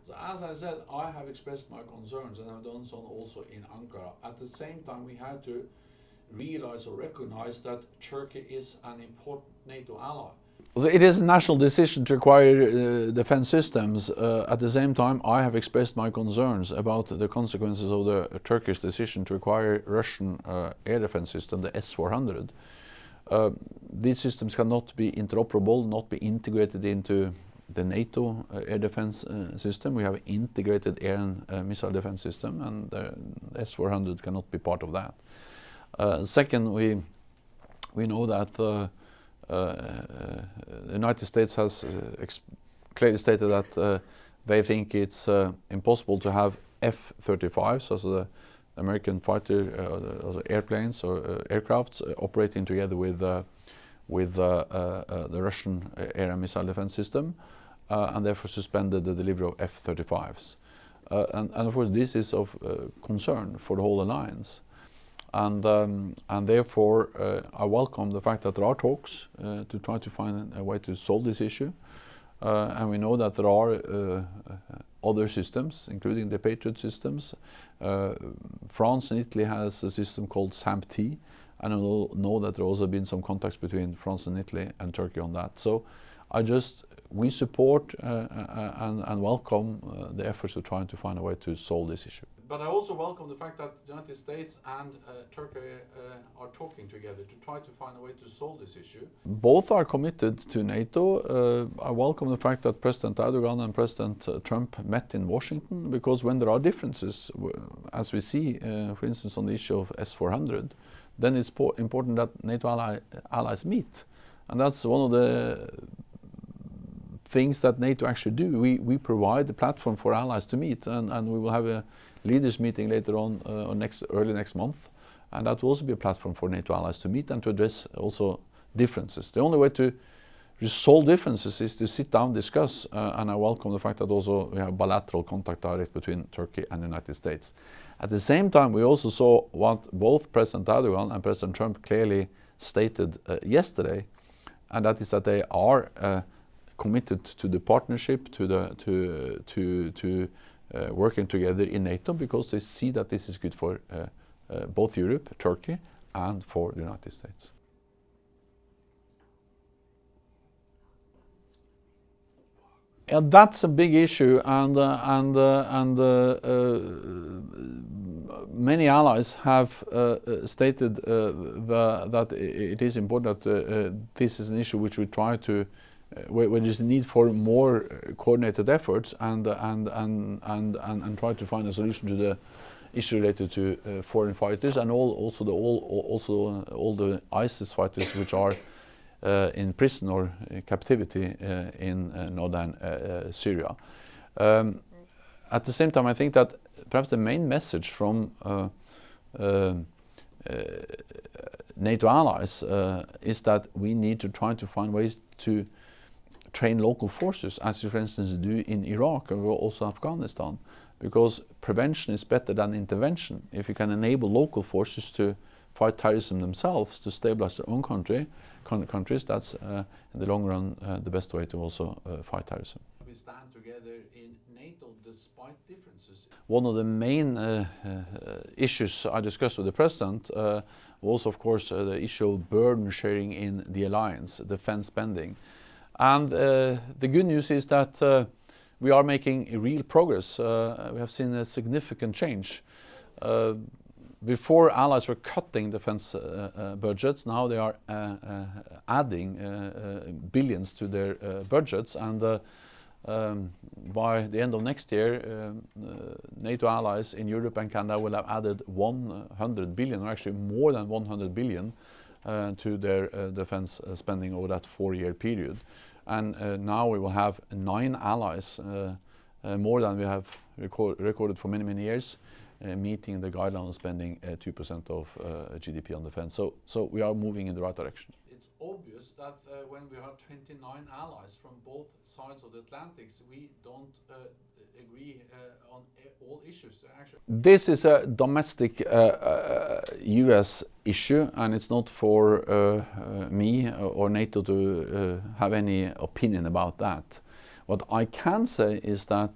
So as I said, I have expressed my concerns and have done so also in Ankara. At the same time, we have to realize or recognize that Turkey is an important NATO ally. So it is a national decision to acquire defense systems. At the same time, I have expressed my concerns about the consequences of the Turkish decision to acquire Russian air defense system, the S-400. These systems cannot be interoperable, not be integrated into the NATO air defense system. We have an integrated air and missile defense system, and the S-400 cannot be part of that. Second, we know that the United States has clearly stated that they think it's impossible to have F-35s, also the American fighter airplanes or aircrafts operating together with the Russian air and missile defense system, and therefore suspended the delivery of F-35s. And of course this is of concern for the whole alliance. And therefore I welcome the fact that there are talks to try to find a way to solve this issue. And we know that there are other systems, including the Patriot systems. France and Italy has a system called SAMP-T, and I know that there have also been some contacts between France and Italy and Turkey on that. So we support and welcome the efforts of trying to find a way to solve this issue. But I also welcome the fact that the United States and Turkey are talking together to try to find a way to solve this issue. Both are committed to NATO. I welcome the fact that President Erdogan and President Trump met in Washington, because when there are differences, as we see, for instance, on the issue of S-400, then it's important that NATO allies meet. And that's one of the things that NATO actually do. We provide the platform for allies to meet, and we will have a leaders meeting later on early next month, and that will also be a platform for NATO allies to meet and to address also differences. The only way to resolve differences is to sit down, discuss, and I welcome the fact that also we have bilateral contact direct between Turkey and the United States. At the same time, we also saw what both President Erdogan and President Trump clearly stated yesterday, and that is that they are committed to the partnership, to working together in NATO, because they see that this is good for both Europe, Turkey, and for the United States. And that's a big issue, and many allies have stated that it is important that this is an issue which we try to, where there's a need for more coordinated efforts and try to find a solution to the issue related to foreign fighters and also all the ISIS fighters which are in prison or in captivity in northern Syria. At the same time, I think that perhaps the main message from NATO allies is that we need to try to find ways to train local forces, as we for instance do in Iraq or also Afghanistan, because prevention is better than intervention. If you can enable local forces to fight terrorism themselves, to stabilize their own countries, that's in the long run the best way to also fight terrorism. We stand together in NATO despite differences. One of the main issues I discussed with the President was of course the issue of burden sharing in the alliance, defense spending. And the good news is that we are making real progress. We have seen a significant change. Before, allies were cutting defense budgets. Now they are adding billions to their budgets, and by the end of next year, NATO allies in Europe and Canada will have added 100 billion, or actually more than 100 billion, to their defense spending over that 4-year period. And now we will have 9 allies, more than we have recorded for many, many years, meeting the guideline of spending 2% of GDP on defense. So we are moving in the right direction. It's obvious that when we have 29 allies from both sides of the Atlantic, we don't agree on all issues. Actually, this is a domestic US issue, and it's not for me or NATO to have any opinion about that. What I can say is that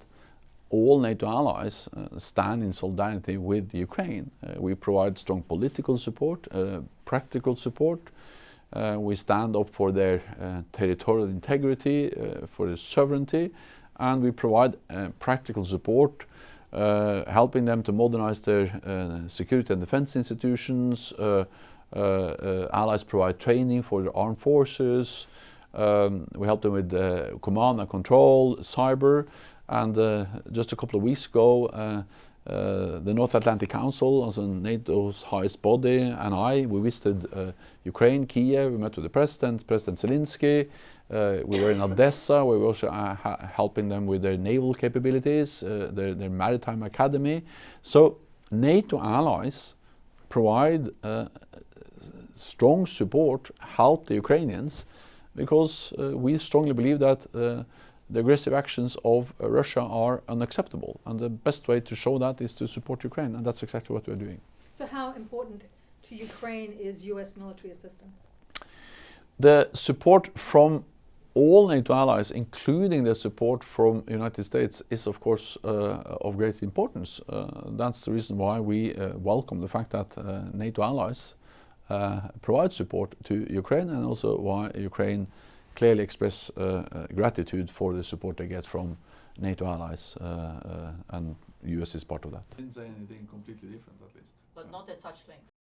all NATO allies stand in solidarity with Ukraine. We provide strong political support, practical support. We stand up for their territorial integrity, for their sovereignty, and we provide practical support, helping them to modernize their security and defense institutions. Allies provide training for their armed forces. We help them with command and control, cyber, and just a couple of weeks ago, the North Atlantic Council, also NATO's highest body, and we visited Ukraine, Kiev. We met with the President Zelensky. We were in Odessa, where we were also helping them with their naval capabilities, their maritime academy. So NATO allies provide strong support, help the Ukrainians, because we strongly believe that the aggressive actions of Russia are unacceptable, and the best way to show that is to support Ukraine, and that's exactly what we're doing. So how important to Ukraine is US military assistance? The support from all NATO allies, including the support from the United States, is of course of great importance. That's the reason why we welcome the fact that NATO allies provide support to Ukraine, and also why Ukraine clearly express gratitude for the support they get from NATO allies, and US is part of that. Didn't say anything completely different, at least. But not at such length.